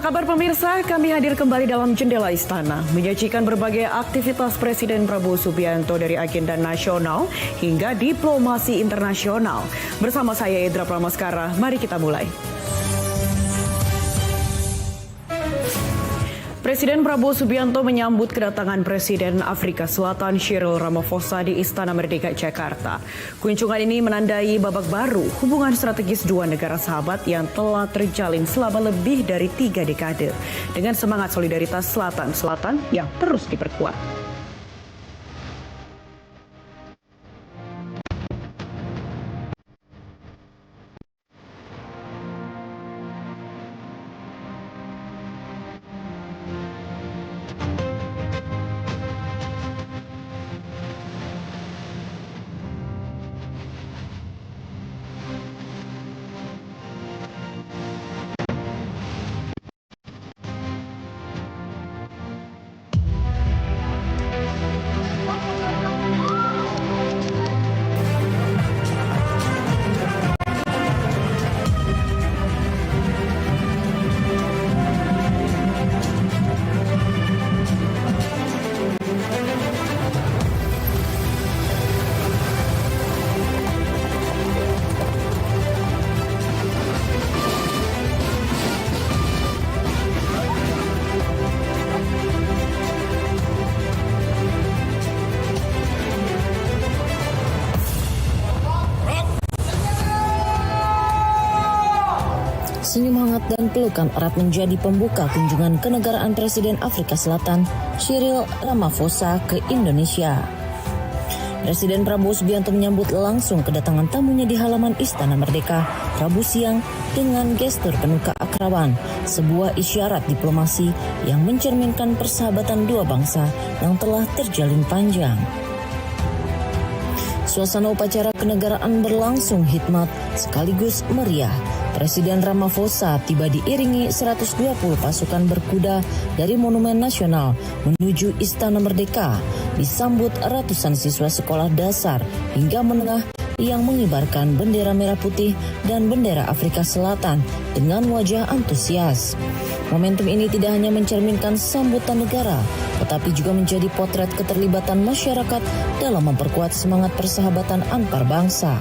kabar pemirsa? Kami hadir kembali dalam Jendela Istana, menyajikan berbagai aktivitas Presiden Prabowo Subianto dari agenda nasional hingga diplomasi internasional. Bersama saya Edra Pramaskara, mari kita mulai. Presiden Prabowo Subianto menyambut kedatangan Presiden Afrika Selatan Cyril Ramaphosa di Istana Merdeka, Jakarta. Kunjungan ini menandai babak baru hubungan strategis dua negara sahabat yang telah terjalin selama lebih dari 3 dekade dengan semangat solidaritas Selatan-Selatan yang terus diperkuat. Senyum hangat dan pelukan erat menjadi pembuka kunjungan kenegaraan Presiden Afrika Selatan Cyril Ramaphosa ke Indonesia. Presiden Prabowo Subianto menyambut langsung kedatangan tamunya di halaman Istana Merdeka Rabu siang dengan gestur penuh keakraban, sebuah isyarat diplomasi yang mencerminkan persahabatan dua bangsa yang telah terjalin panjang. Suasana upacara kenegaraan berlangsung hikmat sekaligus meriah. Presiden Ramaphosa tiba diiringi 120 pasukan berkuda dari Monumen Nasional menuju Istana Merdeka, disambut ratusan siswa sekolah dasar hingga menengah yang mengibarkan bendera merah putih dan bendera Afrika Selatan dengan wajah antusias. Momentum ini tidak hanya mencerminkan sambutan negara, tetapi juga menjadi potret keterlibatan masyarakat dalam memperkuat semangat persahabatan antar bangsa.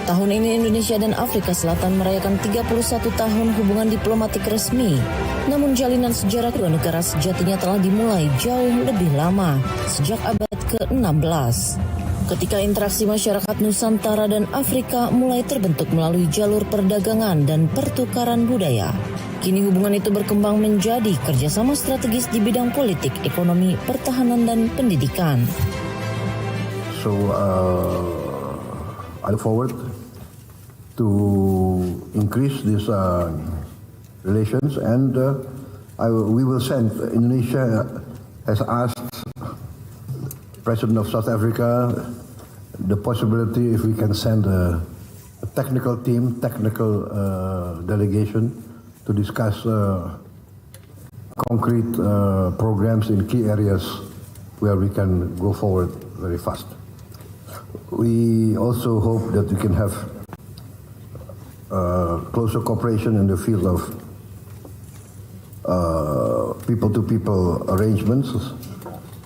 Tahun ini Indonesia dan Afrika Selatan merayakan 31 tahun hubungan diplomatik resmi. Namun jalinan sejarah kedua negara sejatinya telah dimulai jauh lebih lama, sejak abad ke-16. Ketika interaksi masyarakat Nusantara dan Afrika mulai terbentuk melalui jalur perdagangan dan pertukaran budaya. Kini hubungan itu berkembang menjadi kerjasama strategis di bidang politik, ekonomi, pertahanan, dan pendidikan. I look forward to increase these relations, and we will send. Indonesia has asked President of South Africa the possibility if we can send a technical team, technical delegation to discuss concrete programs in key areas where we can go forward very fast. We also hope that we can have closer cooperation in the field of people-to-people arrangements,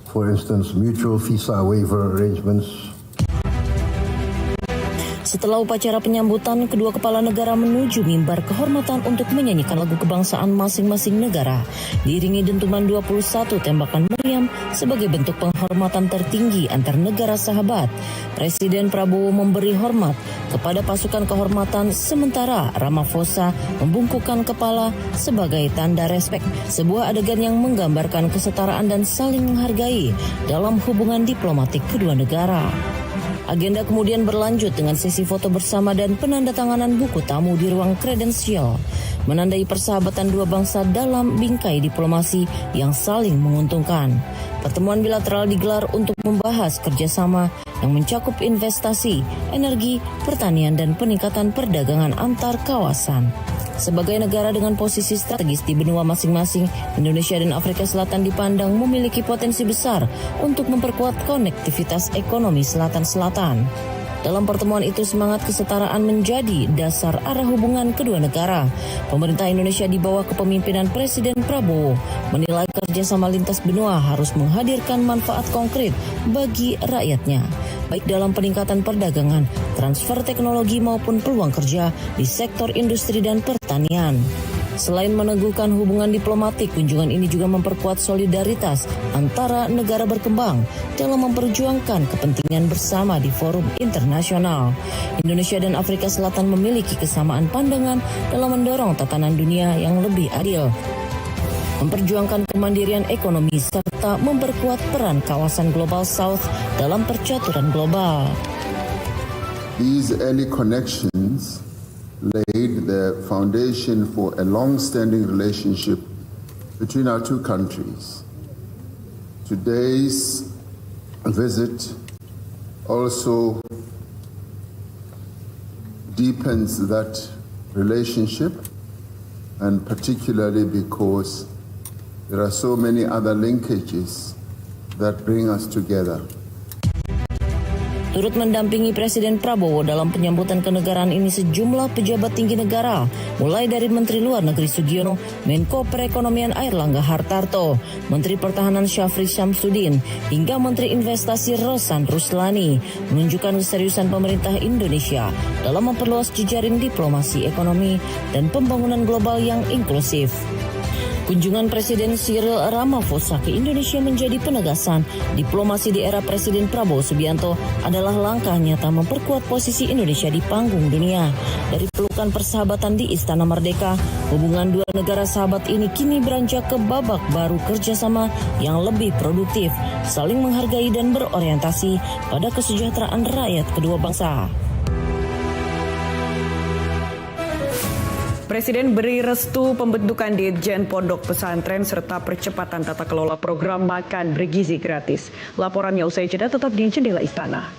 for instance, mutual visa waiver arrangements. Setelah upacara penyambutan, kedua kepala negara menuju mimbar kehormatan untuk menyanyikan lagu kebangsaan masing-masing negara, diiringi dentuman 21 tembakan meriam sebagai bentuk penghormatan tertinggi antar negara sahabat. Presiden Prabowo memberi hormat kepada pasukan kehormatan, sementara Ramaphosa membungkukkan kepala sebagai tanda respek, sebuah adegan yang menggambarkan kesetaraan dan saling menghargai dalam hubungan diplomatik kedua negara. Agenda kemudian berlanjut dengan sesi foto bersama dan penandatanganan buku tamu di ruang kredensial, menandai persahabatan dua bangsa dalam bingkai diplomasi yang saling menguntungkan. Pertemuan bilateral digelar untuk membahas kerjasama yang mencakup investasi, energi, pertanian, dan peningkatan perdagangan antar kawasan. Sebagai negara dengan posisi strategis di benua masing-masing, Indonesia dan Afrika Selatan dipandang memiliki potensi besar untuk memperkuat konektivitas ekonomi selatan-selatan. Dalam pertemuan itu semangat kesetaraan menjadi dasar arah hubungan kedua negara. Pemerintah Indonesia di bawah kepemimpinan Presiden Prabowo menilai kerjasama lintas benua harus menghadirkan manfaat konkret bagi rakyatnya, baik dalam peningkatan perdagangan, transfer teknologi maupun peluang kerja di sektor industri dan pertanian. Selain meneguhkan hubungan diplomatik, kunjungan ini juga memperkuat solidaritas antara negara berkembang dalam memperjuangkan kepentingan bersama di forum internasional. Indonesia dan Afrika Selatan memiliki kesamaan pandangan dalam mendorong tatanan dunia yang lebih adil, memperjuangkan kemandirian ekonomi, serta memperkuat peran kawasan Global South dalam percaturan global. These early connections laid the foundation for a long-standing relationship between our two countries. Today's visit also deepens that relationship, and particularly because there are so many other linkages that bring us together. Turut mendampingi Presiden Prabowo dalam penyambutan kenegaraan ini sejumlah pejabat tinggi negara, mulai dari Menteri Luar Negeri Sugiono, Menko Perekonomian Airlangga Hartarto, Menteri Pertahanan Syafri Syamsuddin, hingga Menteri Investasi Rosan Ruslani, menunjukkan keseriusan pemerintah Indonesia dalam memperluas jejaring diplomasi ekonomi dan pembangunan global yang inklusif. Kunjungan Presiden Cyril Ramaphosa ke Indonesia menjadi penegasan diplomasi di era Presiden Prabowo Subianto adalah langkah nyata memperkuat posisi Indonesia di panggung dunia. Dari pelukan persahabatan di Istana Merdeka, hubungan dua negara sahabat ini kini beranjak ke babak baru kerjasama yang lebih produktif, saling menghargai dan berorientasi pada kesejahteraan rakyat kedua bangsa. Presiden beri restu pembentukan Ditjen Pondok Pesantren serta percepatan tata kelola program makan bergizi gratis. Laporannya usai jeda tetap di Jendela Istana.